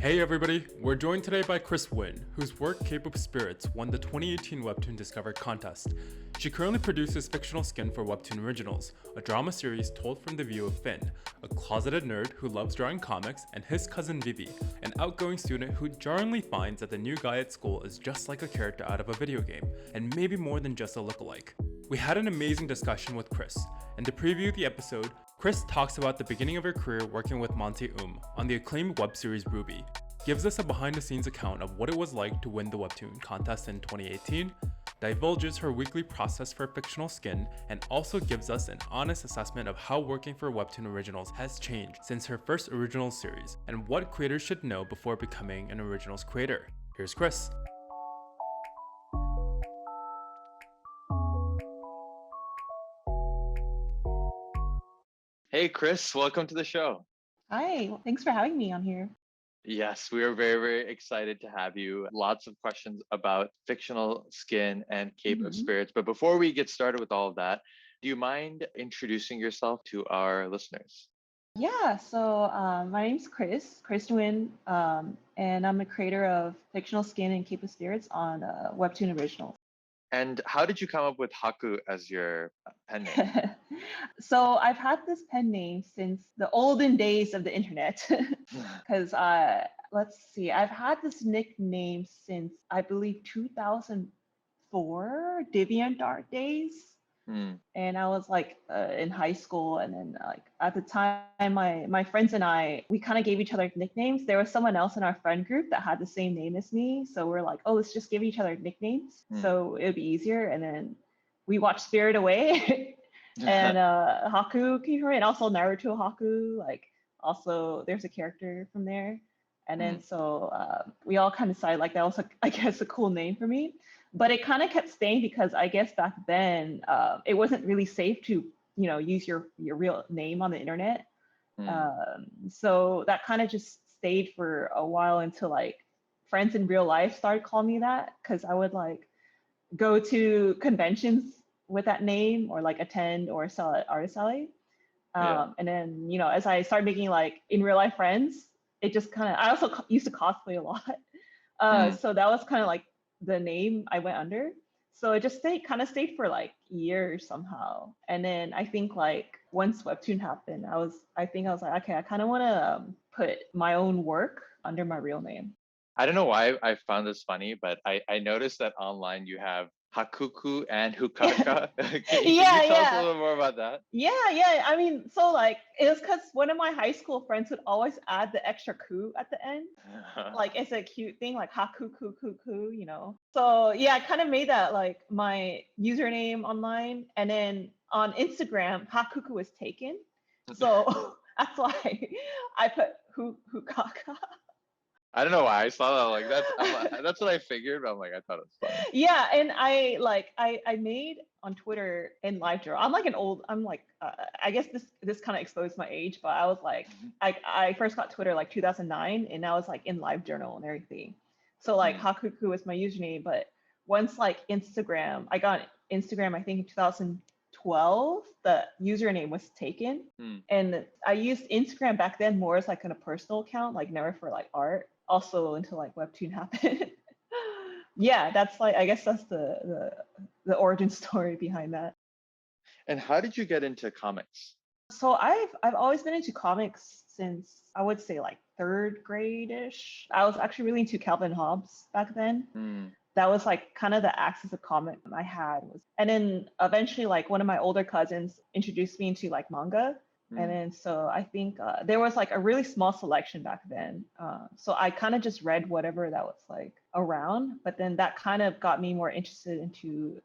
Hey everybody, we're joined today by Kris Nguyen, whose work K-pop Spirits won the 2018 Webtoon Discover contest. She currently produces Fictional Skin for Webtoon Originals, a drama series told from the view of Finn, a closeted nerd who loves drawing comics, and his cousin Vivi, an outgoing student who jarringly finds that the new guy at school is just like a character out of a video game, and maybe more than just a lookalike. We had an amazing discussion with Kris, and to preview the episode, Kris talks about the beginning of her career working with Monty Oum on the acclaimed web series RWBY, gives us a behind-the-scenes account of what it was like to win the Webtoon contest in 2018, divulges her weekly process for Fictional Skin, and also gives us an honest assessment of how working for Webtoon Originals has changed since her first Originals series, and what creators should know before becoming an Originals creator. Here's Kris. Hey, Kris, welcome to the show. Hi, thanks for having me on here. Yes, we are very, very excited to have you. Lots of questions about Fictional Skin and Cape of Mhm. Spirits. But before we get started with all of that, do you mind introducing yourself to our listeners? Yeah, so my name's Kris Nguyen, and I'm the creator of Fictional Skin and Keep of Spirits on Webtoon Originals. And how did you come up with Haku as your pen name? So I've had this pen name since the olden days of the internet, because let's see, I've had this nickname since I believe 2004, DeviantArt days. Hmm. And I was like in high school, and then like at the time, my friends and we kind of gave each other nicknames. There was someone else in our friend group that had the same name as me, so we're like, oh, let's just give each other nicknames, so it'd be easier. And then we watched Spirit Away, and Haku came from it, and also Naruto Haku. Like also, there's a character from there, and then so we all kind of decided like that was I guess a cool name for me. But it kind of kept staying because I guess back then it wasn't really safe to use your real name on the internet. So that kind of just stayed for a while until like friends in real life started calling me that, because I would like go to conventions with that name or like attend or sell at artist alley. Yeah. And then as I started making like in real life friends, it just kind of I also used to cosplay a lot. So that was kind of like the name I went under. So it just stayed for like years somehow. And then I think like once Webtoon happened, I think I was like, okay, I kind of want to put my own work under my real name. I don't know why I found this funny, but I noticed that online you have Hakuku and Hukaka. Can you tell us a Yeah. little more about that? Yeah. I mean, so like it was because one of my high school friends would always add the extra ku at the end. Like it's a cute thing, like haku ku. So yeah, I kind of made that like my username online, and then on Instagram, hakuku was taken, so that's why I put hukaka. I don't know why I saw that. Like that's what I figured. But I'm like, I thought it was funny. Yeah, and I made on Twitter in LiveJournal. I'm like I guess this kind of exposed my age, but I was like I first got Twitter like 2009, and I was like in LiveJournal and everything. So like Hakuku was my username, but once like I got Instagram I think in 2012, the username was taken, and I used Instagram back then more as like a personal account, like never for like art. Also until like Webtoon happened. Yeah, that's like I guess that's the origin story behind that. And how did you get into comics? So I've always been into comics since I would say like third grade-ish. I was actually really into Calvin Hobbes back then. That was like kind of the axis of comic I had was, and then eventually like one of my older cousins introduced me into like manga. And then so I think there was like a really small selection back then. So I kind of just read whatever that was like around, but then that kind of got me more interested into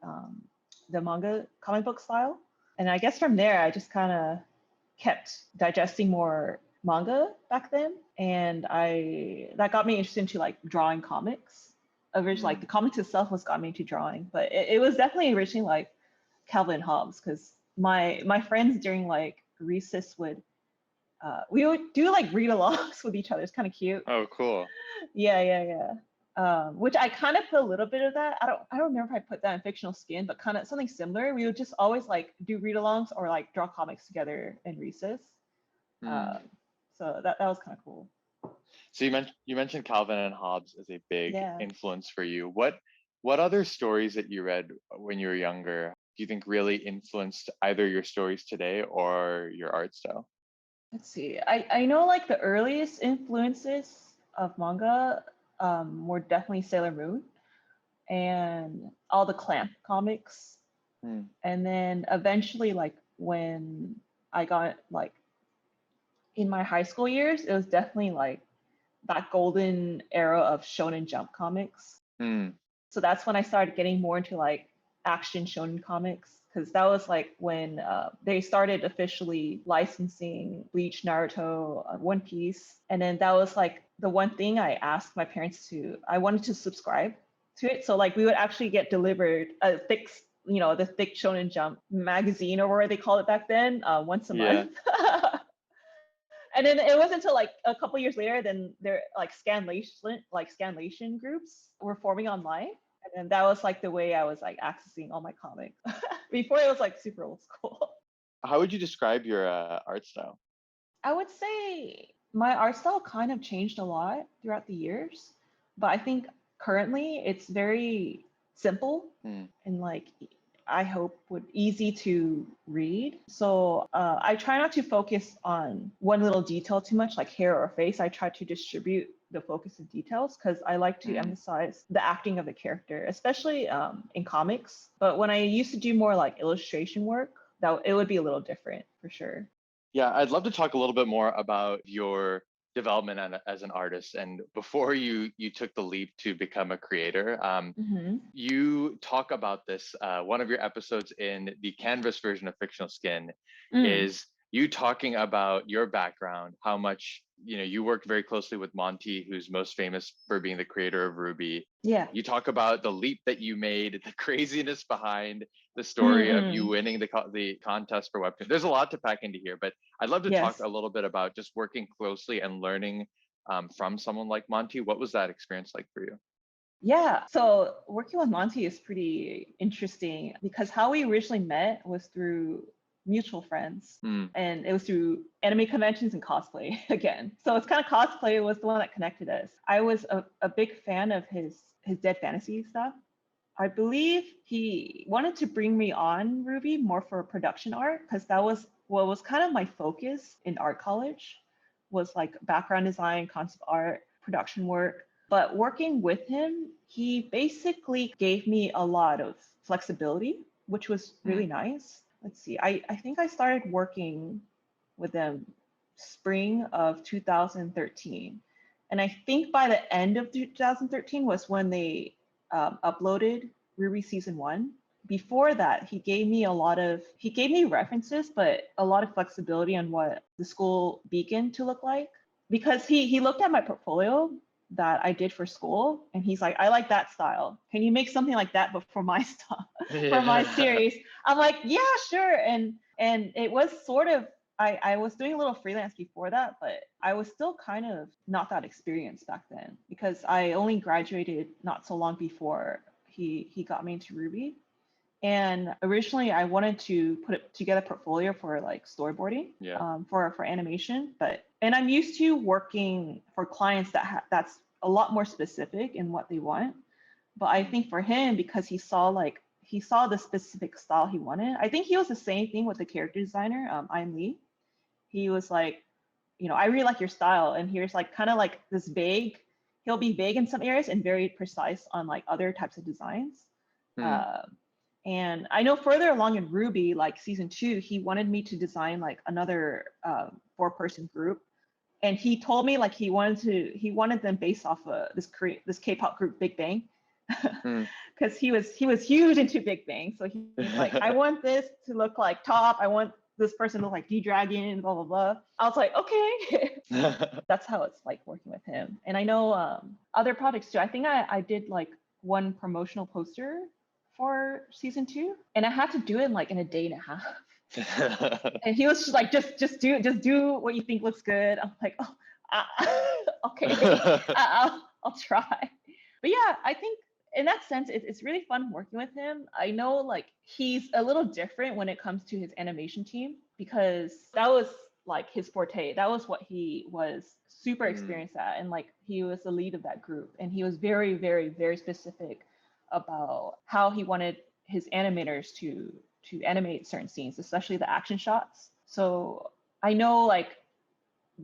the manga comic book style. And I guess from there, I just kind of kept digesting more manga back then. And that got me interested into like drawing comics. Originally, like the comics itself was got me into drawing, but it was definitely originally like Calvin Hobbes, because my friends during like recess would we would do like read-alongs with each other. It's kind of cute. Oh, cool. Yeah. Which I kind of put a little bit of that. I don't remember if I put that in Fictional Skin, but kind of something similar. We would just always like do read-alongs or like draw comics together in recess. So that was kind of cool. So you mentioned Calvin and Hobbes as a big Yeah. influence for you. What other stories that you read when you were younger do you think really influenced either your stories today or your art style? Let's see. I know like the earliest influences of manga were definitely Sailor Moon and all the Clamp comics. Hmm. And then eventually, like when I got like in my high school years, it was definitely like that golden era of Shonen Jump comics. Hmm. So that's when I started getting more into like action shonen comics because that was like when they started officially licensing Bleach, Naruto, One Piece, and then that was like the one thing I asked my parents to. I wanted to subscribe to it, so like we would actually get delivered a thick, the thick Shonen Jump magazine or whatever they called it back then, once a Yeah. month. And then it wasn't until like a couple years later, then there like scanlation groups were forming online. And then that was like the way I was like accessing all my comics. Before it was like super old school. How would you describe your art style? I would say my art style kind of changed a lot throughout the years, but I think currently it's very simple Hmm. and like I hope would easy to read. So I try not to focus on one little detail too much, like hair or face. I try to distribute the focus of details because I like to Hmm. emphasize the acting of the character, especially in comics. But when I used to do more like illustration work, that it would be a little different for sure. Yeah, I'd love to talk a little bit more about your development as an artist. And before you took the leap to become a creator, Mm-hmm. you talk about this. One of your episodes in the Canvas version of Fictional Skin Mm. is you talking about your background, how much you worked very closely with Monty, who's most famous for being the creator of RWBY. Yeah. You talk about the leap that you made, the craziness behind the story of you Mm-mm. winning the contest for Webtoon. There's a lot to pack into here, but I'd love to talk Yes. a little bit about just working closely and learning from someone like Monty. What was that experience like for you? Yeah. So working with Monty is pretty interesting because how we originally met was through mutual friends. Mm. And it was through anime conventions and cosplay again. So it's kind of cosplay was the one that connected us. I was a big fan of his Dead Fantasy stuff. I believe he wanted to bring me on RWBY more for production art because that was what was kind of my focus in art college was like background design, concept art, production work. But working with him, he basically gave me a lot of flexibility, which was really Mm. nice. Let's see, I think I started working with them spring of 2013. And I think by the end of 2013 was when they uploaded RWBY season one. Before that, he gave me references, but a lot of flexibility on what the school beacon to look like. Because he looked at my portfolio that I did for school, and he's like, I like that style. Can you make something like that, but for my style, for my Yeah. series? I'm like, yeah, sure. And it was sort of I was doing a little freelance before that, but I was still kind of not that experienced back then because I only graduated not so long before he got me into RWBY. And originally I wanted to put together a portfolio for like storyboarding Yeah. for animation, and I'm used to working for clients that's a lot more specific in what they want. But I think for him, because he saw the specific style he wanted. I think he was the same thing with the character designer, I'm Lee. He was like, I really like your style, and here's like kind of like this vague. He'll be vague in some areas and very precise on like other types of designs. Mm. Uh, and I know further along in RWBY, like season 2, he wanted me to design like another 4-person group, and he told me like he wanted them based off this K-pop group Big Bang, Mm. because he was huge into Big Bang. So he's like, I want this to look like Top. I want this person to look like D-Dragon, blah blah blah. I was like, okay. That's how it's like working with him. And I know other projects too. I think I did like one promotional poster for season 2, and I had to do it like in a day and a half. And he was just like, just do what you think looks good. I'm like, oh, okay, I'll try. But yeah, I think in that sense, it's really fun working with him. I know like he's a little different when it comes to his animation team because that was like his forte. That was what he was super Mm. experienced at, and like he was the lead of that group, and he was very, very, very specific about how he wanted his animators to animate certain scenes, especially the action shots. So I know like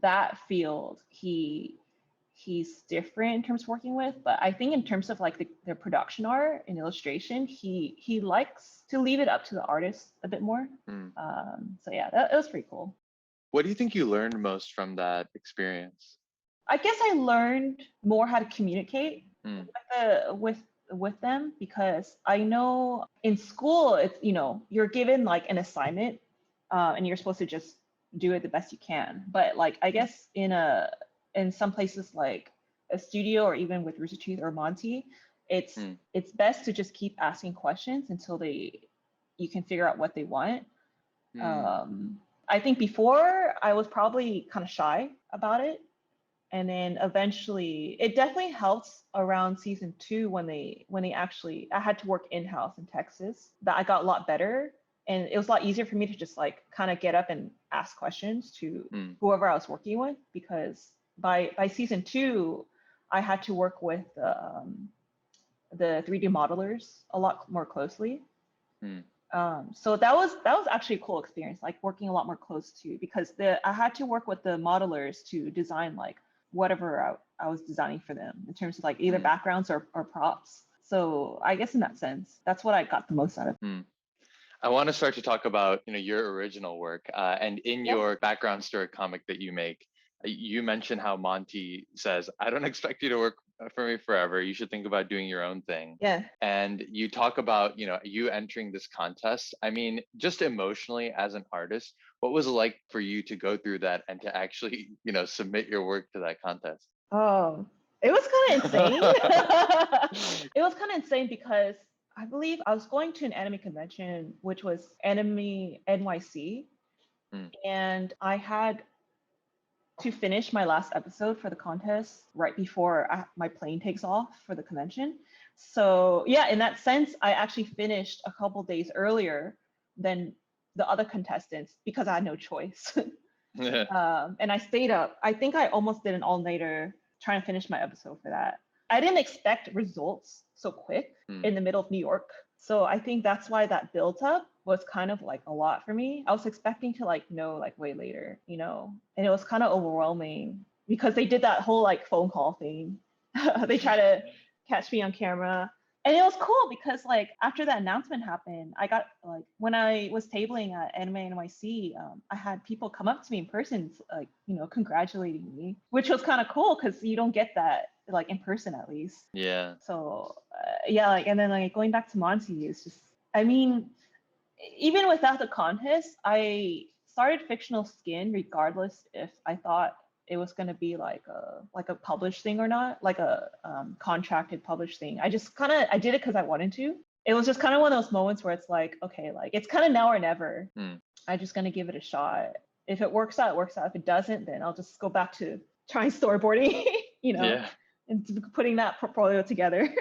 that field he's different in terms of working with, but I think in terms of like the production art and illustration, he likes to leave it up to the artist a bit more. Mm. So yeah, that was pretty cool. What do you think you learned most from that experience? I guess I learned more how to communicate Mm. with them, because I know in school it's, you know, you're given like an assignment, and you're supposed to just do it the best you can. But like I guess in some places like a studio or even with Rooster Teeth or Monty, it's best to just keep asking questions until you can figure out what they want. I think before I was probably kind of shy about it. And then eventually it definitely helps around season 2 when they actually, I had to work in-house in Texas, that I got a lot better. And it was a lot easier for me to just like kind of get up and ask questions to whoever I was working with, because by season 2, I had to work with the 3D modelers a lot more closely. So that was actually a cool experience, like working a lot more close to, because I had to work with the modelers to design like whatever I was designing for them in terms of like either backgrounds or props. So I guess in that sense, that's what I got the most out of. I want to start to talk about, you know, your original work, and in your background story comic that you make, you mentioned how Monty says, "I don't expect you to work for me forever. You should think about doing your own thing." Yeah. And you talk about, you know, you entering this contest. I mean, just emotionally as an artist, what was it like for you to go through that and to actually, you know, submit your work to that contest? Oh, it was kind of insane. It was kind of insane because I believe I was going to an anime convention, which was Anime NYC, and I had to finish my last episode for the contest right before my plane takes off for the convention. So yeah, in that sense, I actually finished a couple days earlier than the other contestants because I had no choice. And I stayed up. I think I almost did an all-nighter trying to finish my episode for that. I didn't expect results so quick in the middle of New York. So I think that's why that build up was kind of like a lot for me. I was expecting to like know like way later, you know, and it was kind of overwhelming because they did that whole like phone call thing. They try to catch me on camera. And it was cool because like after that announcement happened, I got like when I was tabling at Anime NYC, I had people come up to me in person, like, you know, congratulating me, which was kind of cool because you don't get that like in person at least. Yeah. So yeah, like, and then like going back to Monty is just, I mean, even without the contest, I started Fictional Skin regardless if I thought it was going to be like a published thing or not, like a contracted published thing. I just kind of, I did it because I wanted to. It was just kind of one of those moments where it's like, okay, like it's kind of now or never. I'm just going to give it a shot. If it works out, it works out. If it doesn't, then I'll just go back to trying storyboarding, you know, and putting that portfolio together.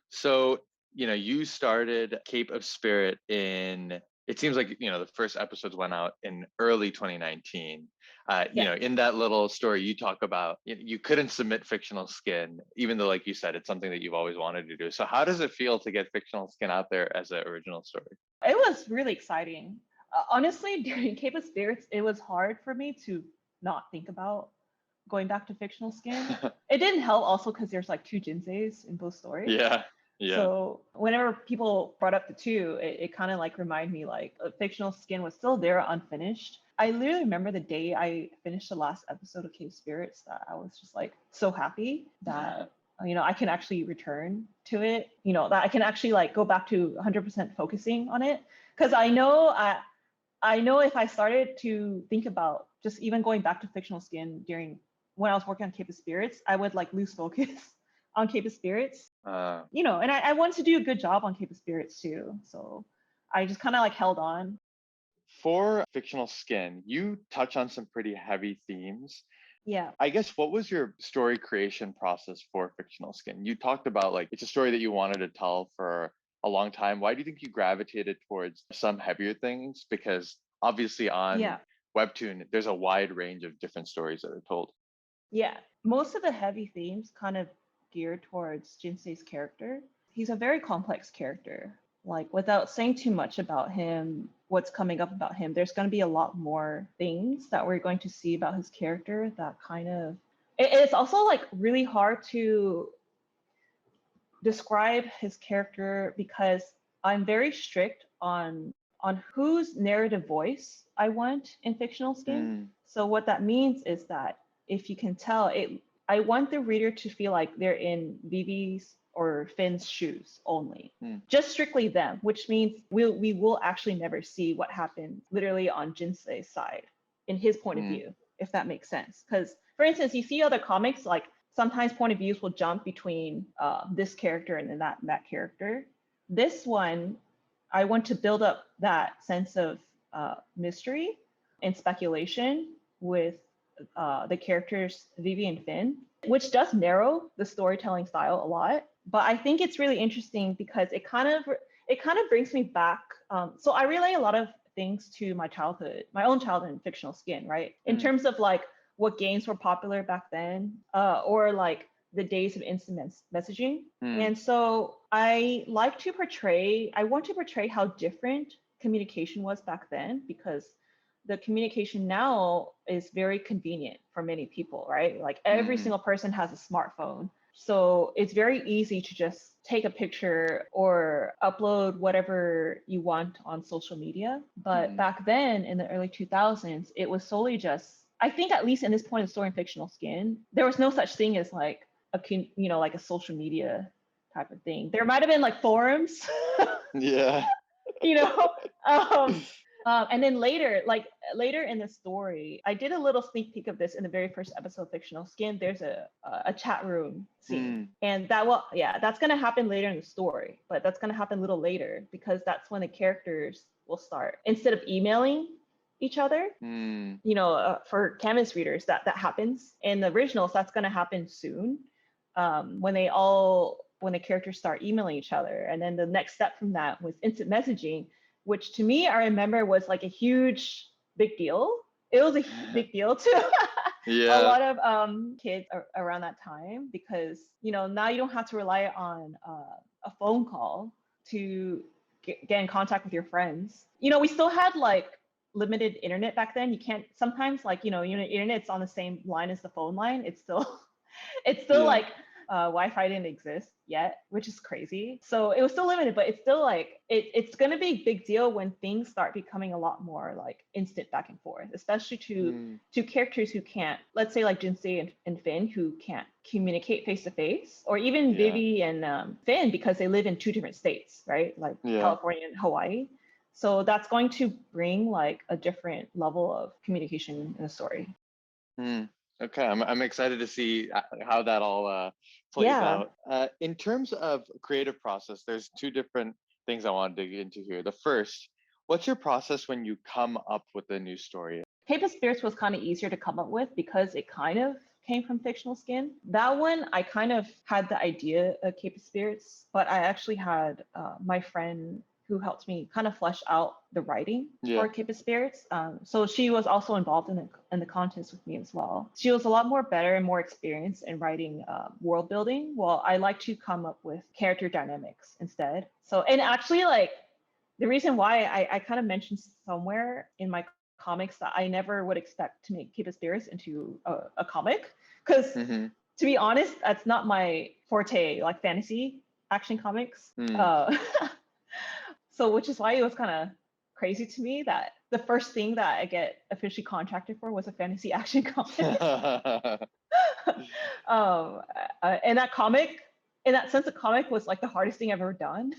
So, you know, you started Cape of Spirit in, it seems like, you know, the first episodes went out in early 2019. You know, in that little story, you talk about you couldn't submit Fictional Skin, even though, like you said, it's something that you've always wanted to do. So how does it feel to get Fictional Skin out there as an original story? It was really exciting. Honestly, during Cape of Spirits, it was hard for me to not think about going back to Fictional Skin. It didn't help also because there's like 2 Jinseis in both stories. Yeah. So whenever people brought up the 2, it kind of like reminded me like Fictional Skin was still there unfinished. I literally remember the day I finished the last episode of Cave Spirits that I was just like so happy that, you know, I can actually return to it, you know, that I can actually like go back to 100% focusing on it. Because I know if I started to think about just even going back to Fictional Skin during when I was working on Cave of Spirits, I would like lose focus on Cape of Spirits, you know, and I wanted to do a good job on Cape of Spirits too. So I just kind of like held on. For Fictional Skin, you touch on some pretty heavy themes. Yeah. I guess what was your story creation process for Fictional Skin? You talked about like it's a story that you wanted to tell for a long time. Why do you think you gravitated towards some heavier things? Because obviously on webtoon, there's a wide range of different stories that are told. Yeah, most of the heavy themes kind of geared towards Jinsei's character. He's a very complex character. Like, without saying too much about him, what's coming up about him, there's going to be a lot more things that we're going to see about his character that kind of. It's also like really hard to describe his character because I'm very strict on whose narrative voice I want in Fictional Skin. So what that means is that if you can tell it, I want the reader to feel like they're in Vivi's or Finn's shoes only, just strictly them, which means we will actually never see what happened literally on Jinsei's side in his point of view, if that makes sense. Because for instance, you see other comics, like sometimes point of views will jump between this character and then that character. This one, I want to build up that sense of mystery and speculation with the characters Vivi and Finn, which does narrow the storytelling style a lot. But I think it's really interesting because it kind of brings me back. So I relay a lot of things to my childhood, my own childhood in Fictional Skin, right? In terms of like what games were popular back then, or like the days of instant messaging. And so I want to portray how different communication was back then, because the communication now is very convenient for many people, right? Like every single person has a smartphone. So it's very easy to just take a picture or upload whatever you want on social media. But back then in the early 2000s, it was solely just, I think at least in this point of story in Fictional Skin, there was no such thing as like like a social media type of thing. There might have been like forums. Yeah. And then later in the story, I did a little sneak peek of this in the very first episode of Fictional Skin. There's a chat room scene, and that's gonna happen later in the story, but that's gonna happen a little later because that's when the characters will start, instead of emailing each other. For Canvas readers, that happens in the originals. That's gonna happen soon, when the characters start emailing each other, and then the next step from that was instant messaging, which to me, I remember was like a huge big deal. It was a big deal to a lot of kids around that time, because now you don't have to rely on a phone call to get in contact with your friends. We still had like limited internet back then. You can't sometimes, like internet's on the same line as the phone line. It's still like Wi-Fi didn't exist yet, which is crazy. So it was still limited, but it's still like it's going to be a big deal when things start becoming a lot more like instant back and forth, especially to characters who can't, let's say like Jinsei and Finn, who can't communicate face to face, or even Vivi and Finn, because they live in two different states, right? Like California and Hawaii. So that's going to bring like a different level of communication in the story. Okay, I'm excited to see how that all plays out. In terms of creative process, there's two different things I want to dig into here. The first, what's your process when you come up with a new story? Cape of Spirits was kind of easier to come up with because it kind of came from Fictional Skin. That one, I kind of had the idea of Cape of Spirits, but I actually had my friend who helped me kind of flesh out the writing for Cape of Spirits. So she was also involved in the contest with me as well. She was a lot more better and more experienced in writing world building, while I like to come up with character dynamics instead. So, and actually, like, the reason why I kind of mentioned somewhere in my comics that I never would expect to make Cape of Spirits into a comic, because to be honest, that's not my forte, like fantasy action comics. So which is why it was kind of crazy to me that the first thing that I get officially contracted for was a fantasy action comic. And that comic, in that sense, the comic was like the hardest thing I've ever done.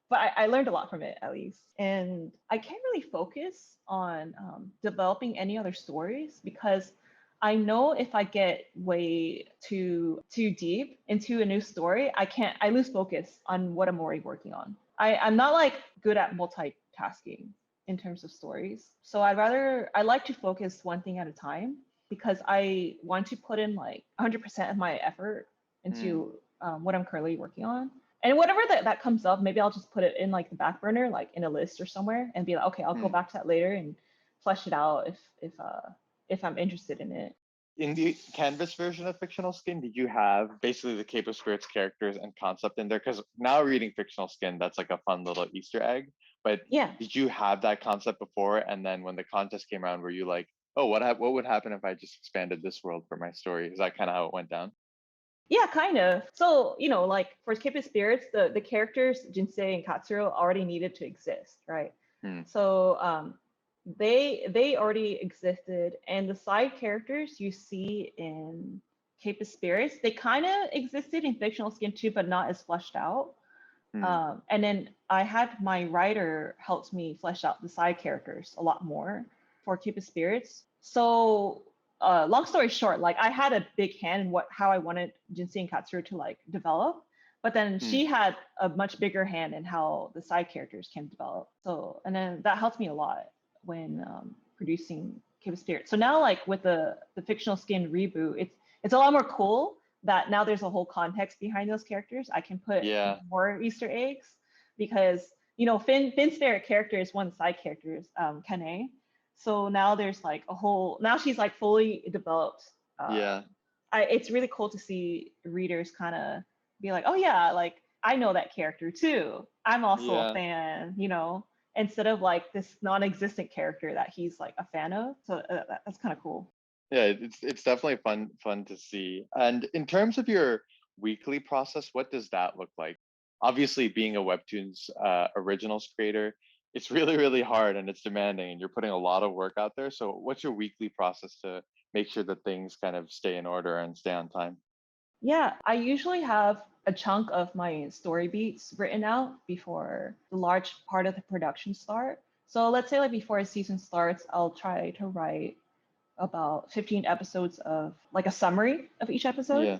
But I learned a lot from it, at least. And I can't really focus on developing any other stories, because I know if I get way too deep into a new story, I lose focus on what I'm already working on. I'm not like good at multitasking in terms of stories. So I like to focus one thing at a time, because I want to put in like 100% of my effort into what I'm currently working on. And whatever that comes up, maybe I'll just put it in like the back burner, like in a list or somewhere, and be like, okay, I'll go back to that later and flesh it out if I'm interested in it. In the canvas version of Fictional Skin, did you have basically the Cape of Spirits characters and concept in there? Because now reading Fictional Skin, that's like a fun little Easter egg. But Yeah. did you have that concept before? And then when the contest came around, were you like, oh, what would happen if I just expanded this world for my story? Is that kind of how it went down? Yeah, kind of. So, like for Cape of Spirits, the characters Jinsei and Katsuro already needed to exist, right? Hmm. So they already existed, and the side characters you see in Cape of Spirits, they kind of existed in Fictional Skin too, but not as fleshed out. And then I had my writer helps me flesh out the side characters a lot more for Cape of Spirits. So long story short, like I had a big hand in how I wanted Jinsei and Katsuro to like develop, but then she had a much bigger hand in how the side characters can develop. So, and then that helped me a lot when producing Cape of Spirits. So now, like with the Fictional Skin reboot, it's a lot more cool that now there's a whole context behind those characters. I can put more Easter eggs because Finn's favorite character is one of the side characters, Kane. So now there's like now she's like fully developed. It's really cool to see readers kind of be like, oh yeah, like I know that character too. I'm also a fan, instead of like this non-existent character that he's like a fan of. So that's kind of cool. Yeah, it's definitely fun to see. And in terms of your weekly process, what does that look like? Obviously, being a Webtoons originals creator, it's really, really hard and it's demanding, and you're putting a lot of work out there. So, what's your weekly process to make sure that things kind of stay in order and stay on time? Yeah, I usually have a chunk of my story beats written out before the large part of the production start. So let's say like before a season starts, I'll try to write about 15 episodes of like a summary of each episode. Yeah.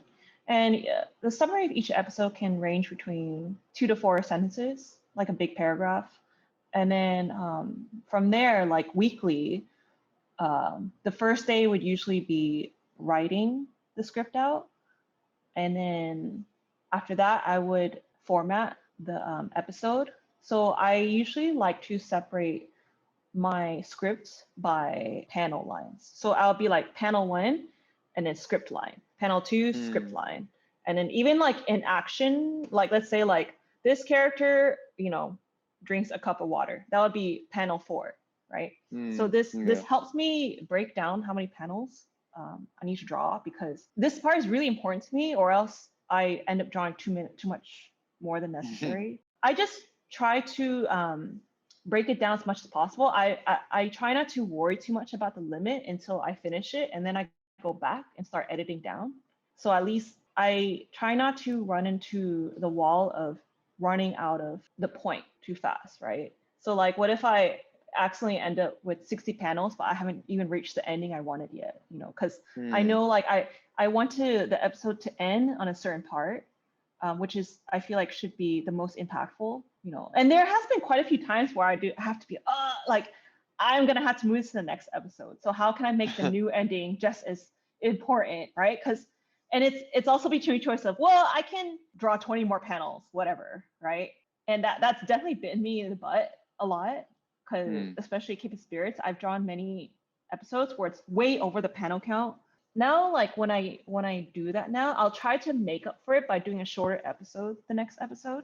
And the summary of each episode can range between 2 to 4 sentences, like a big paragraph. And then from there, like weekly, the first day would usually be writing the script out. And then after that, I would format the episode. So I usually like to separate my scripts by panel lines. So I'll be like panel 1 and then script line, panel 2 script line. And then even like in action, like let's say like this character, drinks a cup of water. That would be panel 4, right? So this helps me break down how many panels I need to draw, because this part is really important to me, or else I end up drawing too much more than necessary. I just try to break it down as much as possible. I try not to worry too much about the limit until I finish it, and then I go back and start editing down. So at least I try not to run into the wall of running out of the point too fast, right? So like, what if I accidentally end up with 60 panels, but I haven't even reached the ending I wanted yet, because I know like I want the episode to end on a certain part, which is I feel like should be the most impactful, and there has been quite a few times where I do have to be like I'm gonna have to move to the next episode. So how can I make the new ending just as important, right? And it's also between choice of, well, I can draw 20 more panels, whatever, right? And that's definitely bitten me in the butt a lot, because especially Cape of Spirits, I've drawn many episodes where it's way over the panel count. Now, like when I do that now, I'll try to make up for it by doing a shorter episode the next episode.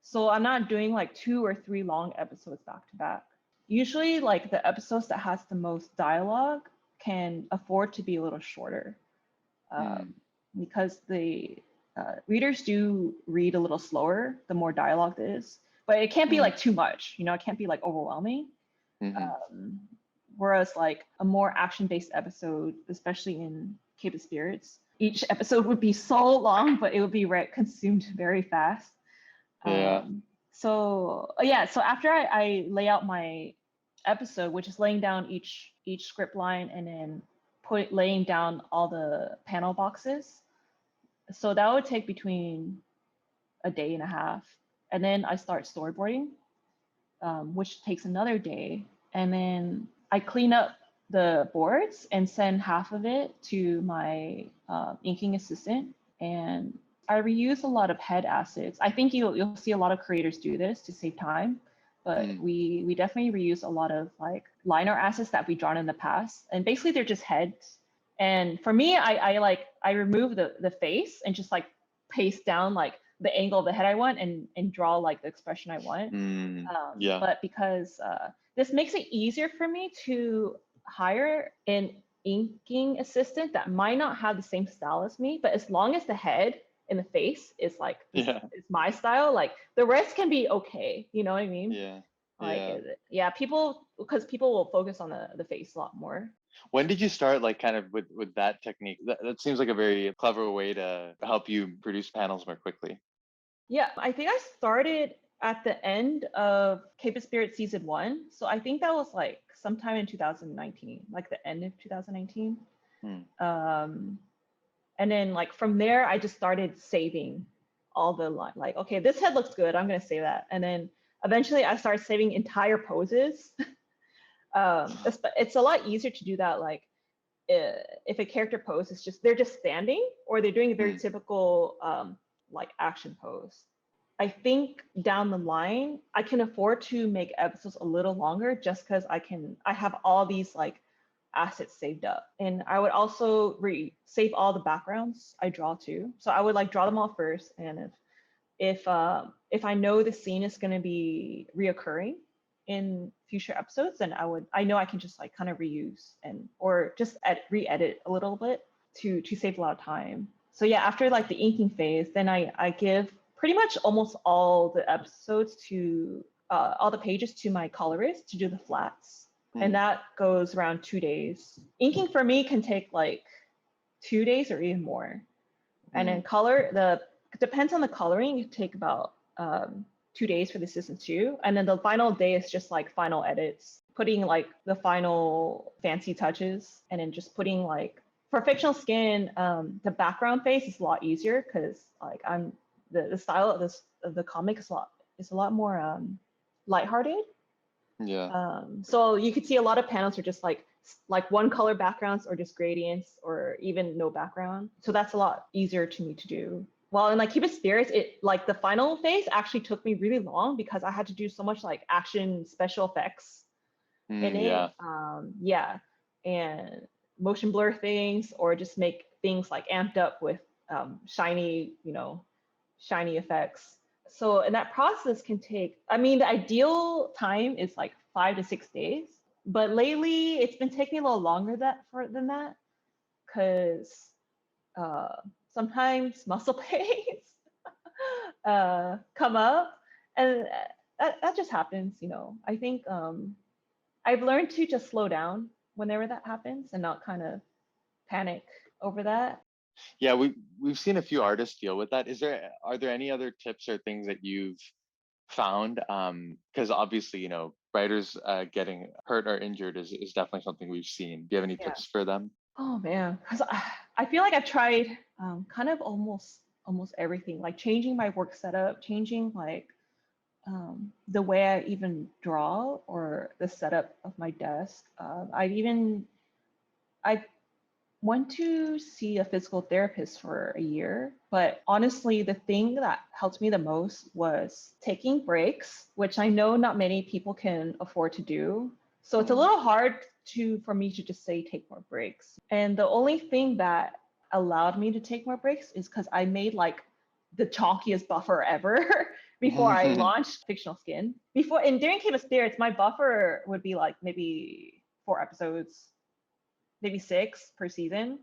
So I'm not doing like 2 or 3 long episodes back to back. Usually like the episodes that has the most dialogue can afford to be a little shorter, because the readers do read a little slower the more dialogue there is, but it can't be like too much, it can't be like overwhelming. Whereas like a more action-based episode, especially in Cape of Spirits, each episode would be so long, but it would be consumed very fast. So after I lay out my episode, which is laying down each script line and then laying down all the panel boxes, so that would take between a day and a half, and then I start storyboarding, which takes another day, and then I clean up the boards and send half of it to my inking assistant, and I reuse a lot of head assets. I think you'll see a lot of creators do this to save time. but we definitely reuse a lot of like line art assets that we've drawn in the past, and basically they're just heads. And for me, I remove the face and just like paste down like the angle of the head I want and draw like the expression I want. Yeah. But because this makes it easier for me to hire an inking assistant that might not have the same style as me, but as long as the head and the face is like is my style, like the rest can be okay. You know what I mean? Yeah. Like people, because people will focus on the face a lot more. When did you start like kind of with that technique? That seems like a very clever way to help you produce panels more quickly. Yeah, I think I started at the end of Cape of Spirit season 1. So I think that was like sometime in 2019, like the end of 2019. And then like from there, I just started saving all the like, okay, this head looks good, I'm gonna save that. And then eventually I started saving entire poses. It's a lot easier to do that like if a character pose is just, they're just standing or they're doing a very typical like action pose. I think down the line, I can afford to make episodes a little longer just because I have all these like assets saved up. And I would also save all the backgrounds I draw too. So I would like draw them all first. And if I know the scene is going to be reoccurring in future episodes, then I know I can just like kind of reuse or just re-edit a little bit to save a lot of time. So yeah, after like the inking phase, then I give pretty much almost all the episodes to all the pages to my colorist to do the flats. And that goes around 2 days. Inking for me can take like 2 days or even more. And then depends on the coloring, it can take about 2 days for the assistant too. And then the final day is just like final edits, putting like the final fancy touches, and then just putting like, for Fictional Skin, the background face is a lot easier because like the style of the comic is a lot more lighthearted. Yeah. So you could see a lot of panels are just like one color backgrounds or just gradients or even no background. So that's a lot easier to me to do. While in like Keep It Spirits, it like the final phase actually took me really long because I had to do so much like action special effects in it. And motion blur things or just make things like amped up with shiny effects. So, and that process can take, I mean, the ideal time is like 5 to 6 days, but lately it's been taking a little longer than that because sometimes muscle pains come up, and that just happens, I think I've learned to just slow down whenever that happens and not kind of panic over that. Yeah, we've seen a few artists deal with that. Are there any other tips or things that you've found? Because obviously, writers getting hurt or injured is definitely something we've seen. Do you have any tips for them? Oh man, because I feel like I've tried kind of almost everything, like changing my work setup, changing like the way I even draw or the setup of my desk. I went to see a physical therapist for a year, but honestly, the thing that helped me the most was taking breaks, which I know not many people can afford to do. So it's a little hard for me to just say take more breaks. And the only thing that allowed me to take more breaks is because I made like the chonkiest buffer ever before I launched Fictional Skin. During Cape of Spirits, my buffer would be like maybe 4 episodes, maybe 6 per season.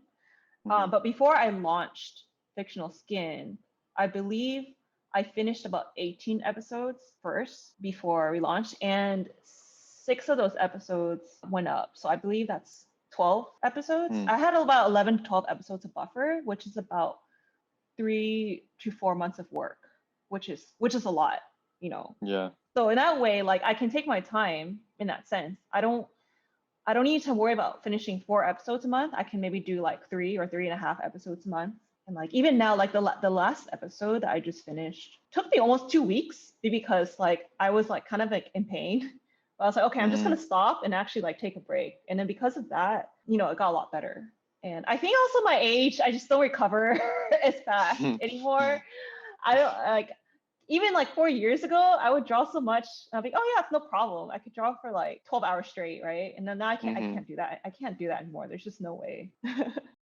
But before I launched Fictional Skin, I believe I finished about 18 episodes first before we launched, and 6 of those episodes went up. So I believe that's 12 episodes. I had about 11 to 12 episodes of buffer, which is about 3 to 4 months of work, which is a lot, Yeah. So in that way, like I can take my time in that sense. I don't need to worry about finishing 4 episodes a month. I can maybe do like 3 or 3.5 episodes a month. And like even now, like the last episode that I just finished took me almost 2 weeks because like I was like kind of like in pain. But I was like, okay, I'm just gonna stop and actually like take a break. And then because of that, it got a lot better. And I think also my age, I just don't recover as fast anymore. I don't like Even like 4 years ago, I would draw so much. I'd be, oh yeah, it's no problem. I could draw for like 12 hours straight, right? And then now I Hmm. can't do that. I can't do that anymore. There's just no way.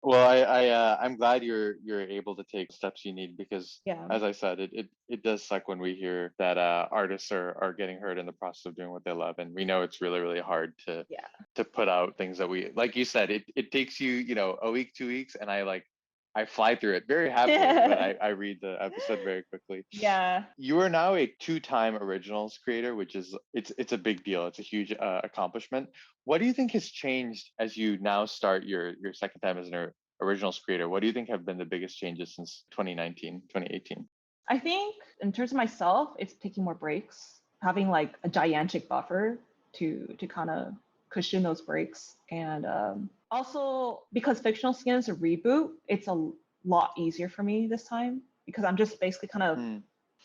Well, I'm glad you're able to take steps you need because, Yeah. as I said, it does suck when we hear that artists are getting hurt in the process of doing what they love, and we know it's really really hard Yeah. to put out things that we like. You said it takes you a week, 2 weeks, and I fly through it very happily, but I read the episode very quickly. Yeah. You are now a two-time originals creator, which is it's a big deal. It's a huge accomplishment. What do you think has changed as you now start your second time as an originals creator? What do you think have been the biggest changes since 2019, 2018? I think in terms of myself, it's taking more breaks, having like a gigantic buffer to kind of cushion those breaks, and also because Fictional Skin is a reboot, it's a lot easier for me this time because I'm just basically kind of Hmm.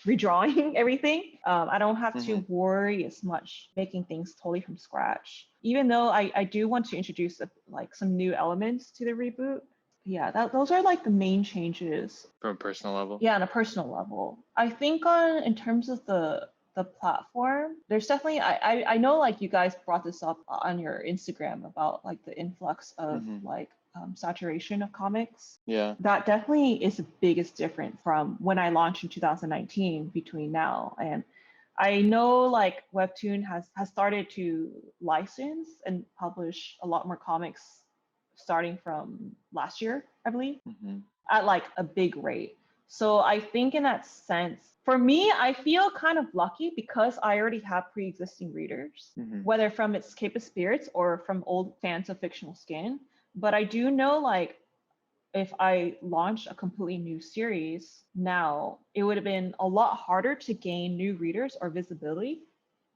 redrawing everything. I don't have to Mm-hmm. worry as much making things totally from scratch, even though I do want to introduce like some new elements to the reboot. Yeah, those are like the main changes. From a personal level. Yeah, on a personal level. I think on in terms of the platform, there's definitely I know like you guys brought this up on your Instagram about like the influx of Mm-hmm. like saturation of comics. Yeah. That definitely is the biggest difference from when I launched in 2019 between now. And I know like Webtoon has started to license and publish a lot more comics starting from last year, I believe, Mm-hmm. at like a big rate. So I think in that sense, for me, I feel kind of lucky because I already have pre-existing readers, Mm-hmm. whether from Escape of Spirits or from old fans of Fictional Skin. But I do know like if I launched a completely new series now, it would have been a lot harder to gain new readers or visibility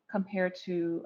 compared to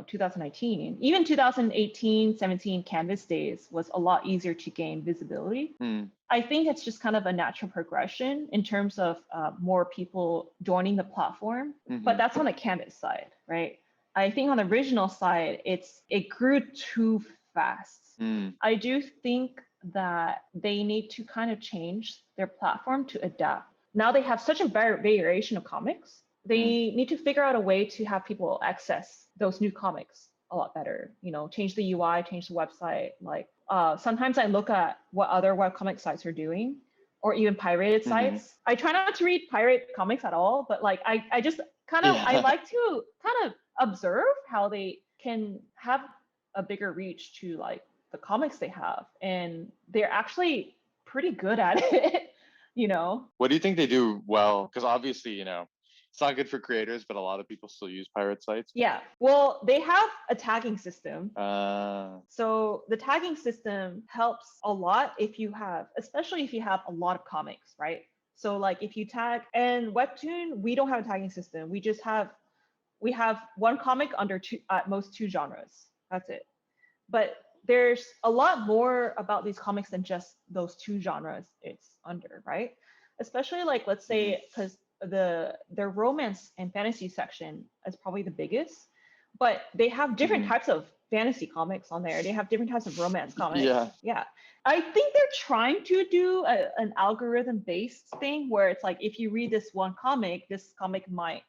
2019. Even 2018, 17 Canvas days was a lot easier to gain visibility. Mm. I think it's just kind of a natural progression in terms of more people joining the platform, but Mm-hmm. that's on the Canvas side, right? I think on the original side, it grew too fast. Mm. I do think that they need to kind of change their platform to adapt. Now they have such a variation of comics. They need to figure out a way to have people access those new comics a lot better. Change the UI, change the website. Like sometimes I look at what other webcomic sites are doing, or even pirated Mm-hmm. sites. I try not to read pirate comics at all, but like I just kind of I Yeah. like to kind of observe how they can have a bigger reach to like the comics they have, and they're actually pretty good at it. What do you think they do well? Because obviously, it's not good for creators, but a lot of people still use pirate sites. Yeah, well, they have a tagging system. Uh, So the tagging system helps a lot especially if you have a lot of comics, right? So like if you tag, and Webtoon, we don't have a tagging system. We have one comic under at most two genres. That's it. But there's a lot more about these comics than just those two genres it's under, right? Especially like let's mm-hmm. say because their romance and fantasy section is probably the biggest, but they have different Mm-hmm. types of fantasy comics on there. They have different types of romance comics. Yeah. Yeah. I think they're trying to do an algorithm based thing where it's like if you read this one comic, this comic might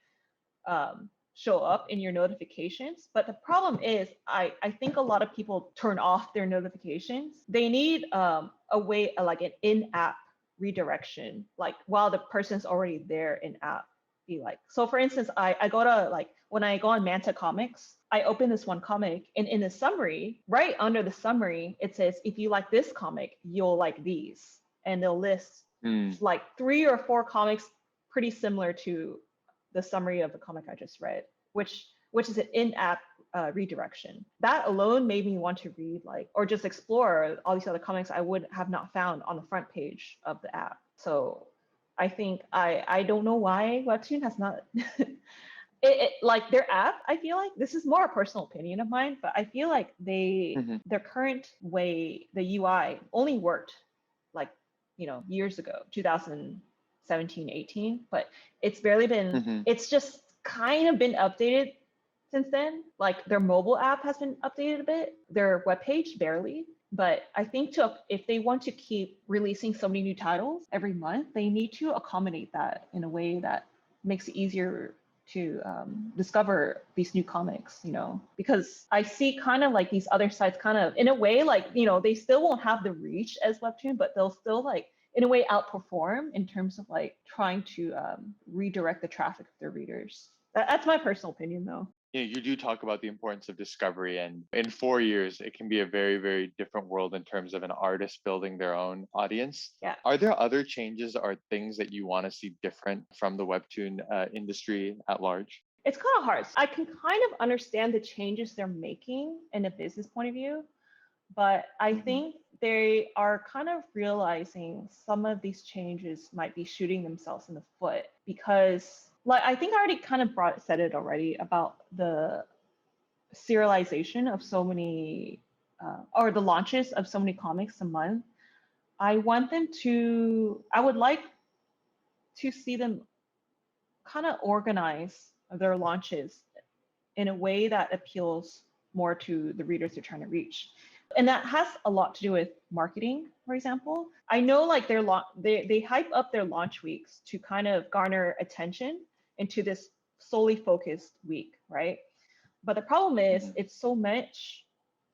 show up in your notifications. But the problem is, I think a lot of people turn off their notifications. They need a way, like an in-app redirection, like while the person's already there in app. Be like, so for instance, I go to like when I go on Manta Comics, I open this one comic, and in the summary, right under the summary, it says if you like this comic, you'll like these, and they'll list Mm. like 3 or 4 comics pretty similar to the summary of the comic I just read, which is an in-app redirection. That alone made me want to read like or just explore all these other comics I would have not found on the front page of the app. So I think I don't know why Webtoon has not like their app. I feel like this is more a personal opinion of mine, but I feel like Mm-hmm. their current way the UI only worked like years ago, 2017, 18, but it's barely been, Mm-hmm. it's just kind of been updated since then. Like their mobile app has been updated a bit, their webpage barely, But I think if they want to keep releasing so many new titles every month, they need to accommodate that in a way that makes it easier to discover these new comics, because I see kind of like these other sites kind of in a way like, they still won't have the reach as Webtoon, but they'll still like in a way outperform in terms of like trying to redirect the traffic of their readers. That's my personal opinion though. You do talk about the importance of discovery, and in 4 years, it can be a very, very different world in terms of an artist building their own audience. Yeah. Are there other changes or things that you want to see different from the Webtoon industry at large? It's kind of hard. I can kind of understand the changes they're making in a business point of view, but I think they are kind of realizing some of these changes might be shooting themselves in the foot because like I think I already kind of said it already about the serialization of so many or the launches of so many comics a month. I would like to see them kind of organize their launches in a way that appeals more to the readers they're trying to reach. And that has a lot to do with marketing, for example. I know like they hype up their launch weeks to kind of garner attention into this solely focused week, right? But the problem is it's so much,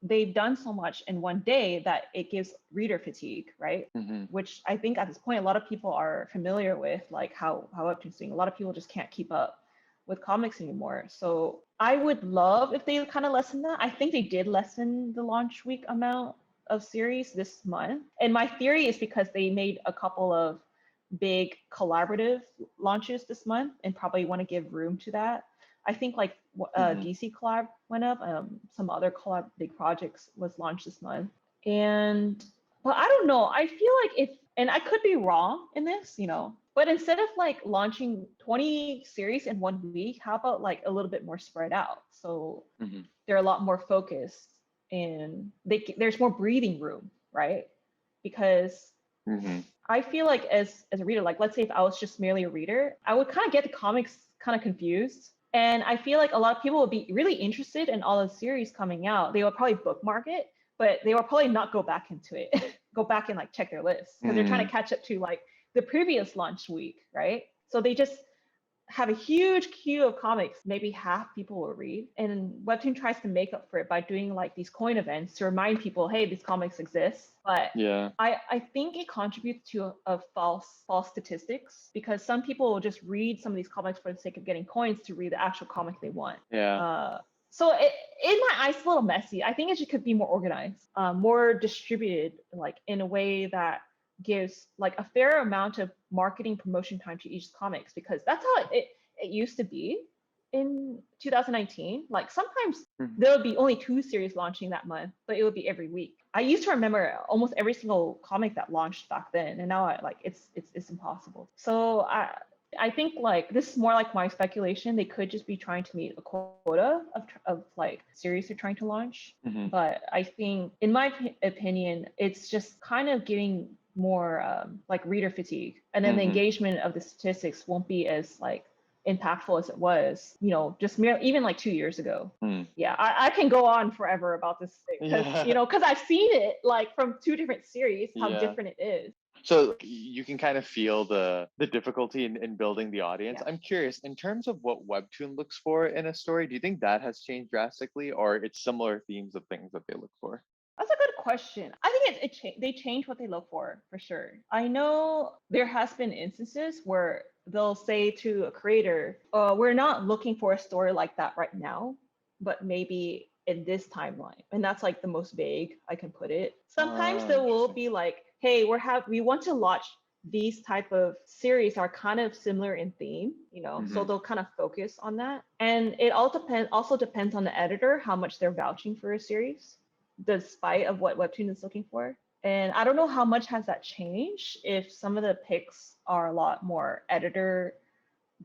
they've done so much in one day that it gives reader fatigue, right? Which I think at this point, a lot of people are familiar with, like how Webtoon's doing. A lot of people just can't keep up with comics anymore. So I would love if they kind of lessen that. I think they did lessen the launch week amount of series this month. And my theory is because they made a couple of big collaborative launches this month and probably want to give room to that. I think like DC collab went up. Some other collab big projects was launched this month. But I don't know. I feel like and I could be wrong in this, but instead of like launching 20 series in 1 week, how about like a little bit more spread out? So they're a lot more focused and there's more breathing room, right? Because I feel like as a reader, like let's say if I was just merely a reader, I would kind of get the comics kind of confused. And I feel like a lot of people would be really interested in all the series coming out. They would probably bookmark it, but they will probably not go back into it, go back and like check their list because they're trying to catch up to like the previous launch week, right? So they just have a huge queue of comics, maybe half people will read. And Webtoon tries to make up for it by doing like these coin events to remind people, hey, these comics exist. But yeah, I think it contributes to a false statistics because some people will just read some of these comics for the sake of getting coins to read the actual comic they want. Yeah. So in my eyes, it's a little messy. I think it could be more organized, more distributed, like in a way that gives like a fair amount of marketing promotion time to each comics, because that's how it used to be in 2019. Like sometimes there would be only 2 series launching that month, but it would be every week. I used to remember almost every single comic that launched back then, and now it's impossible. So I think like this is more like my speculation. They could just be trying to meet a quota of like series they're trying to launch. But I think, in my opinion, it's just kind of giving more like reader fatigue, and then the engagement of the statistics won't be as like impactful as it was, just even like 2 years ago. Yeah, I can go on forever about this thing because because I've seen it like from 2 different series how different it is. So you can kind of feel the difficulty in building the audience. I'm curious, in terms of what Webtoon looks for in a story, do you think that has changed drastically, or it's similar themes of things that they look for? That's a good question. I think they change what they look for sure. I know there has been instances where they'll say to a creator, we're not looking for a story like that right now, but maybe in this timeline. And that's like the most vague I can put it. Sometimes there will be like, hey, we want to launch these type of series are kind of similar in theme, so they'll kind of focus on that. And it also depends on the editor, how much they're vouching for a series, despite of what Webtoon is looking for. And I don't know how much has that changed if some of the picks are a lot more editor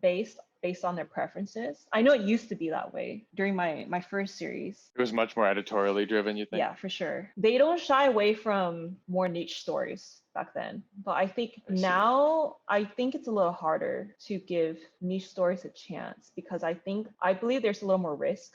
based on their preferences. I know it used to be that way during my first series. It was much more editorially driven, you think? Yeah, for sure. They don't shy away from more niche stories back then. But I think now, I think it's a little harder to give niche stories a chance because I believe there's a little more risk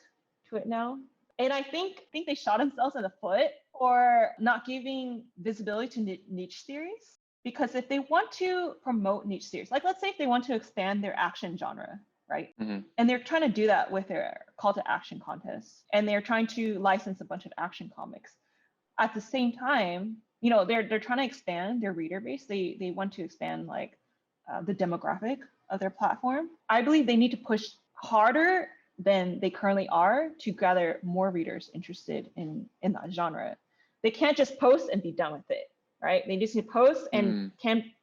to it now. And I think they shot themselves in the foot for not giving visibility to niche series. Because if they want to promote niche series, like let's say if they want to expand their action genre, right? Mm-hmm. And they're trying to do that with their call to action contests, and they're trying to license a bunch of action comics. At the same time, you know, they're trying to expand their reader base. They want to expand like the demographic of their platform. I believe they need to push harder than they currently are to gather more readers interested in that genre. They can't just post and be done with it, right? They just need to post and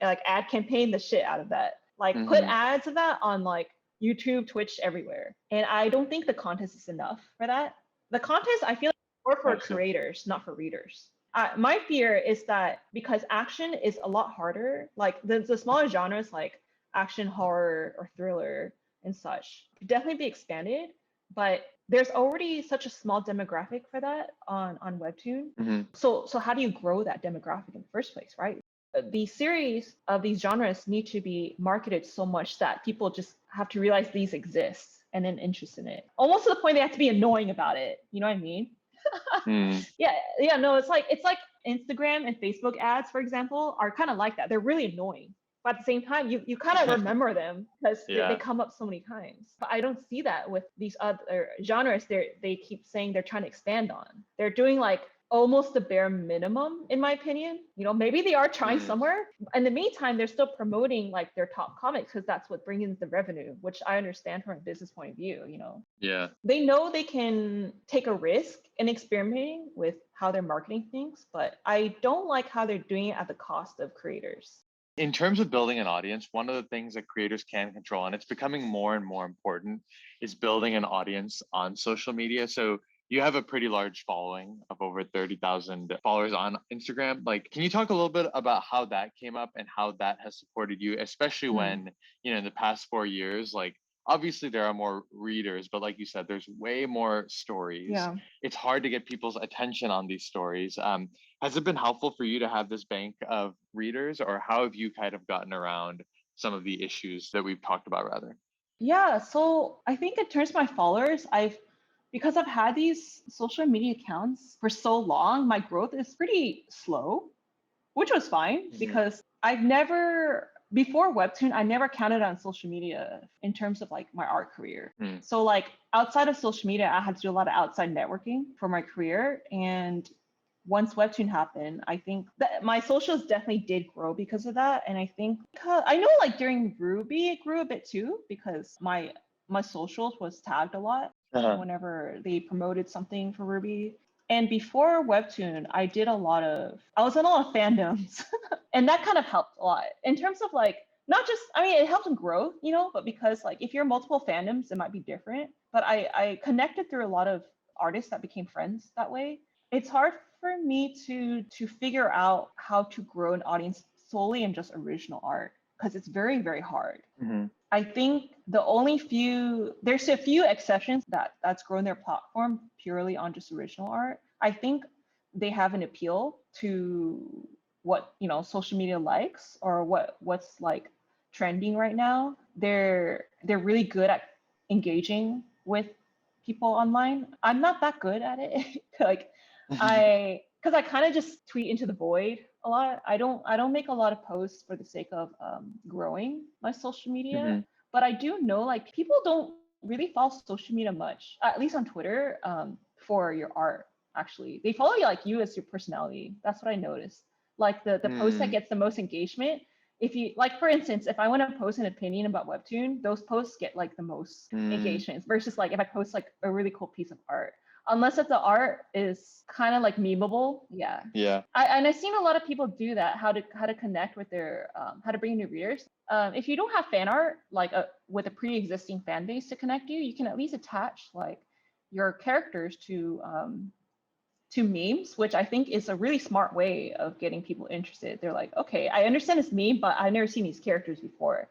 like ad campaign the shit out of that. Like put ads of that on like YouTube, Twitch, everywhere. And I don't think the contest is enough for that. The contest, I feel like, more for creators, not for readers. My fear is that because action is a lot harder, like the smaller genres like action, horror, or thriller and such, could definitely be expanded. But there's already such a small demographic for that on Webtoon. So how do you grow that demographic in the first place, right? The series of these genres need to be marketed so much that people just have to realize these exist and then interest in it. Almost to the point they have to be annoying about it. You know what I mean? Yeah, no, it's like Instagram and Facebook ads, for example, are kind of like that. They're really annoying. But at the same time, you kind of remember them because they come up so many times. But I don't see that with these other genres they keep saying they're trying to expand on. They're doing like almost the bare minimum, in my opinion. You know, maybe they are trying somewhere. In the meantime, they're still promoting like their top comics because that's what brings in the revenue, which I understand from a business point of view, you know. Yeah. They know they can take a risk in experimenting with how they're marketing things, but I don't like how they're doing it at the cost of creators. In terms of building an audience, one of the things that creators can control, and it's becoming more and more important, is building an audience on social media. So you have a pretty large following of over 30,000 followers on Instagram. Like, can you talk a little bit about how that came up and how that has supported you, especially when, you know, in the past 4 years, like, obviously there are more readers, but like you said, there's way more stories. Yeah. It's hard to get people's attention on these stories. Has it been helpful for you to have this bank of readers, or how have you kind of gotten around some of the issues that we've talked about rather? Yeah, so I think in terms of my followers, because I've had these social media accounts for so long, my growth is pretty slow, which was fine because before Webtoon, I never counted on social media in terms of like my art career. So like outside of social media, I had to do a lot of outside networking for my career. And once Webtoon happened, I think that my socials definitely did grow because of that. And I think I know like during RWBY, it grew a bit too because my socials was tagged a lot whenever they promoted something for RWBY. And before Webtoon, I was in a lot of fandoms and that kind of helped a lot in terms of like, not just, I mean, it helped in growth, you know, but because like, if you're multiple fandoms, it might be different. But I connected through a lot of artists that became friends that way. It's hard for me to figure out how to grow an audience solely in just original art because it's very, very hard. I think there's a few exceptions that's grown their platform purely on just original art. I think they have an appeal to what, you know, social media likes or what's like trending right now. They're really good at engaging with people online. I'm not that good at it. Like because I kind of just tweet into the void a lot. I don't make a lot of posts for the sake of growing my social media. But I do know like people don't really follow social media much, at least on Twitter, for your art. Actually, they follow you as your personality. That's what I noticed. Like the post that gets the most engagement. If you like, for instance, if I want to post an opinion about Webtoon, those posts get like the most engagements versus like if I post like a really cool piece of art. Unless if the art is kind of like memeable, yeah. I've seen a lot of people do that. How to connect with their how to bring new readers. If you don't have fan art like with a pre-existing fan base to connect you can at least attach like your characters to memes, which I think is a really smart way of getting people interested. They're like, okay, I understand this meme, but I've never seen these characters before,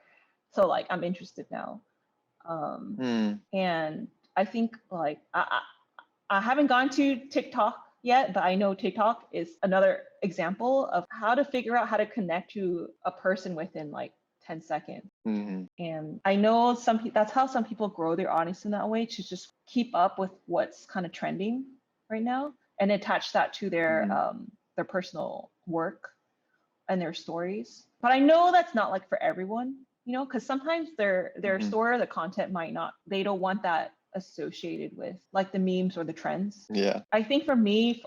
so like I'm interested now. And I think like I haven't gone to TikTok yet, but I know TikTok is another example of how to figure out how to connect to a person within like 10 seconds. Mm-hmm. And I know that's how some people grow their audience in that way, to just keep up with what's kind of trending right now and attach that to their personal work and their stories. But I know that's not like for everyone, because sometimes their story or the content might not, they don't want that associated with like the memes or the trends. Yeah. I think for me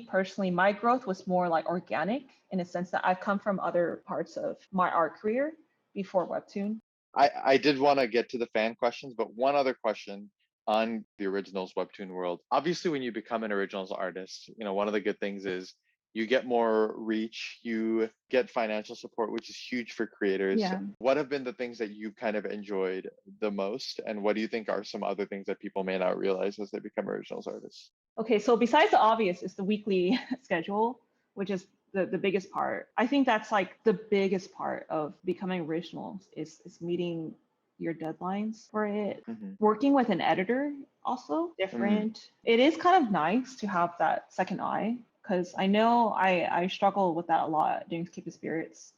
personally, my growth was more like organic, in a sense that I've come from other parts of my art career before Webtoon. I did want to get to the fan questions, but one other question on the Originals Webtoon world. Obviously, when you become an Originals artist, one of the good things is you get more reach, you get financial support, which is huge for creators. Yeah. What have been the things that you've kind of enjoyed the most? And what do you think are some other things that people may not realize as they become Originals artists? Okay, so besides the obvious is the weekly schedule, which is the biggest part. I think that's like the biggest part of becoming Originals is meeting your deadlines for it. Mm-hmm. Working with an editor also different. It is kind of nice to have that second eye, because I know I struggle with that a lot doing Cape of Spirits.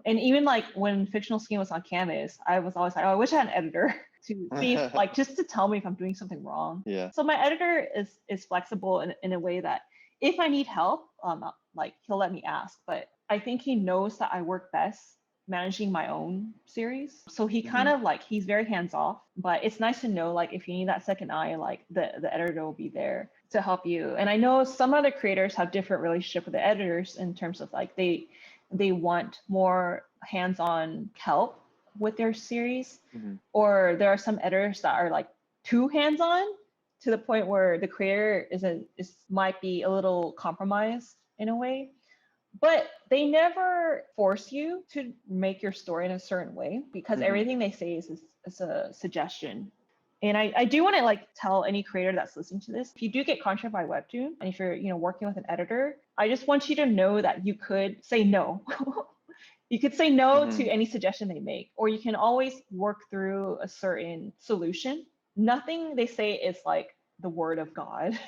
And even like when Fictional Skin was on Canvas, I was always like, oh, I wish I had an editor to see if, like, just to tell me if I'm doing something wrong. Yeah. So my editor is flexible in a way that if I need help, like he'll let me ask, but I think he knows that I work best managing my own series. So he kind of like, he's very hands off, but it's nice to know like if you need that second eye, like the editor will be there to help you. And I know some other creators have different relationship with the editors in terms of like they want more hands-on help with their series, or there are some editors that are like too hands-on to the point where the creator might be a little compromised in a way. But they never force you to make your story in a certain way, because everything they say is a suggestion. And I do want to like tell any creator that's listening to this, if you do get contracted by Webtoon and if you're working with an editor, I just want you to know that you could say no. You could say no to any suggestion they make, or you can always work through a certain solution. Nothing they say is like the word of God,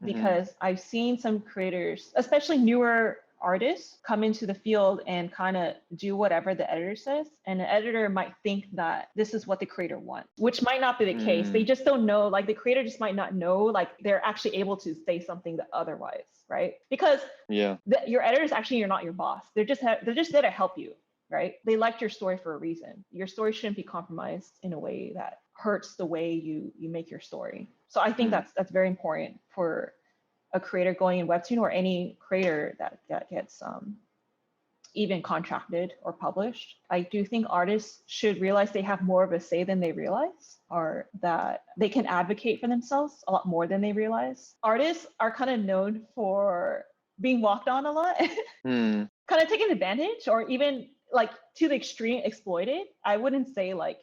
because I've seen some creators, especially newer artists, come into the field and kind of do whatever the editor says, and the editor might think that this is what the creator wants, which might not be the case. They just don't know, like the creator just might not know, like they're actually able to say something that otherwise, right? Because your editor is actually, you're not your boss. They're just there to help you, right? They liked your story for a reason. Your story shouldn't be compromised in a way that hurts the way you make your story. So I think that's very important for a creator going in Webtoon, or any creator that gets even contracted or published. I do think artists should realize they have more of a say than they realize, or that they can advocate for themselves a lot more than they realize. Artists are kind of known for being walked on a lot, kind of taken advantage, or even like to the extreme exploited. I wouldn't say like,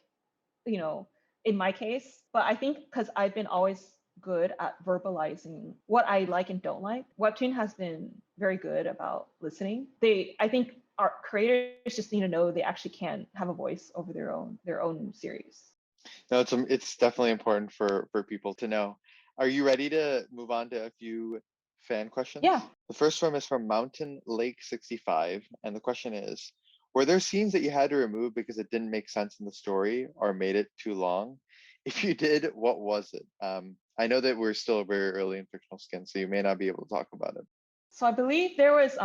in my case, but I think because I've been always good at verbalizing what I like and don't like, Webtoon has been very good about listening. I think our creators just need to know they actually can have a voice over their own series. No, it's definitely important for people to know. Are you ready to move on to a few fan questions? Yeah. The first one is from Mountain Lake 65, and the question is, were there scenes that you had to remove because it didn't make sense in the story or made it too long? If you did, what was it? I know that we're still very early in Fictional Skin, so you may not be able to talk about it. So I believe there was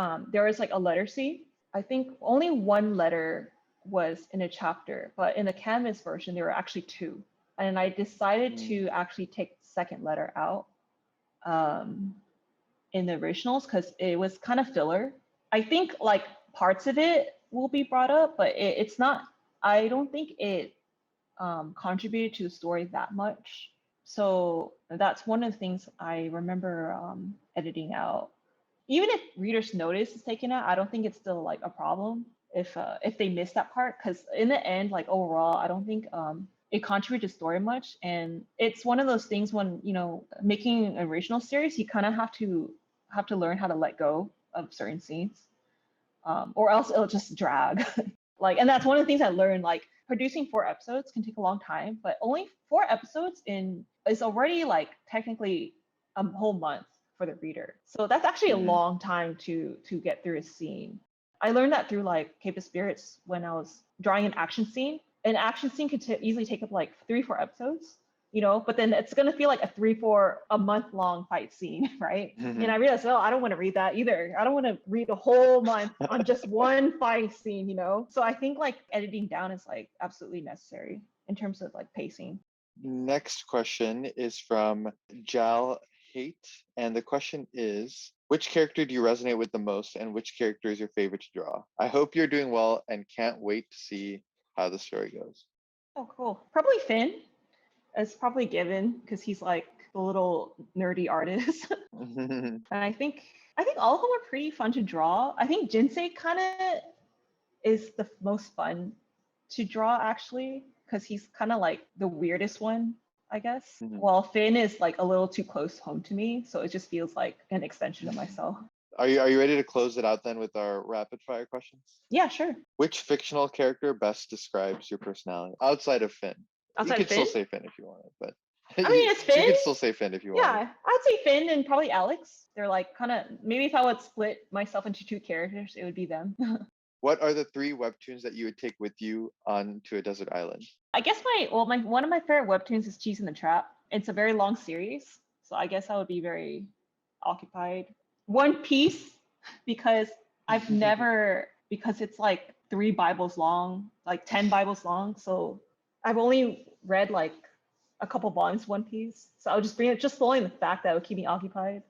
like a letter scene. I think only one letter was in a chapter, but in the Canvas version, there were actually two. And I decided to actually take the second letter out in the originals because it was kind of filler. I think like parts of it will be brought up, but it's not, I don't think it contributed to the story that much. So that's one of the things I remember editing out. Even if readers notice it's taken out, I don't think it's still like a problem if they miss that part, because in the end, like overall, I don't think it contributes to story much. And it's one of those things when making an original series, you kind of have to learn how to let go of certain scenes, or else it'll just drag. And that's one of the things I learned. Like producing 4 episodes can take a long time, but only 4 episodes is already like technically a whole month for the reader. So that's actually a long time to get through a scene. I learned that through like Cape of Spirits when I was drawing an action scene. An action scene could easily take up like 3-4 episodes, but then it's going to feel like a 3-4 a month long fight scene, right? Mm-hmm. And I realized, oh, I don't want to read that either. I don't want to read a whole month on just one fight scene, So I think like editing down is like absolutely necessary in terms of like pacing. Next question is from Jal Hate. And the question is, which character do you resonate with the most and which character is your favorite to draw? I hope you're doing well and can't wait to see how the story goes. Oh, cool. Probably Finn. It's probably given because he's like the little nerdy artist. And I think all of them are pretty fun to draw. I think Jinsei kind of is the most fun to draw actually because he's kind of like the weirdest one, I guess. While Finn is like a little too close home to me, so it just feels like an extension of myself. Are you ready to close it out then with our rapid fire questions? Yeah, sure. Which fictional character best describes your personality outside of Finn? Outside you of could Finn? still say Finn if you wanted, but I mean, it's Finn. You could still say Finn if you wanted. Yeah, I'd say Finn and probably Alex. They're like kind of, maybe if I would split myself into 2 characters, it would be them. What are the 3 webtoons that you would take with you onto a desert island? I guess one of my favorite webtoons is Cheese in the Trap. It's a very long series, so I guess I would be very occupied. One Piece, because because it's like 3 Bibles long, like 10 Bibles long. So I've only read like a couple volumes of One Piece. So I would just bring it, just solely the fact that it would keep me occupied.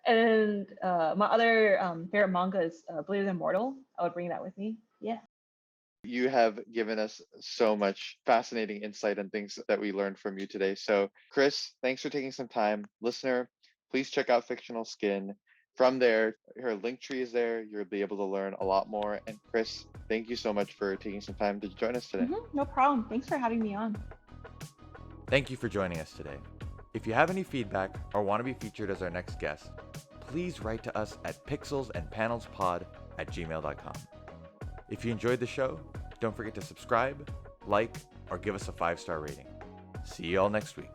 And my other favorite manga is Blade of the Immortal. I would bring that with me. Yeah. You have given us so much fascinating insight and things that we learned from you today. So, Kris, thanks for taking some time. Listener, please check out Fictional Skin. From there, her link tree is there. You'll be able to learn a lot more. And Kris, thank you so much for taking some time to join us today. No problem. Thanks for having me on. Thank you for joining us today. If you have any feedback or want to be featured as our next guest, please write to us at pixelsandpanelspod@gmail.com. If you enjoyed the show, don't forget to subscribe, like, or give us a 5-star rating. See you all next week.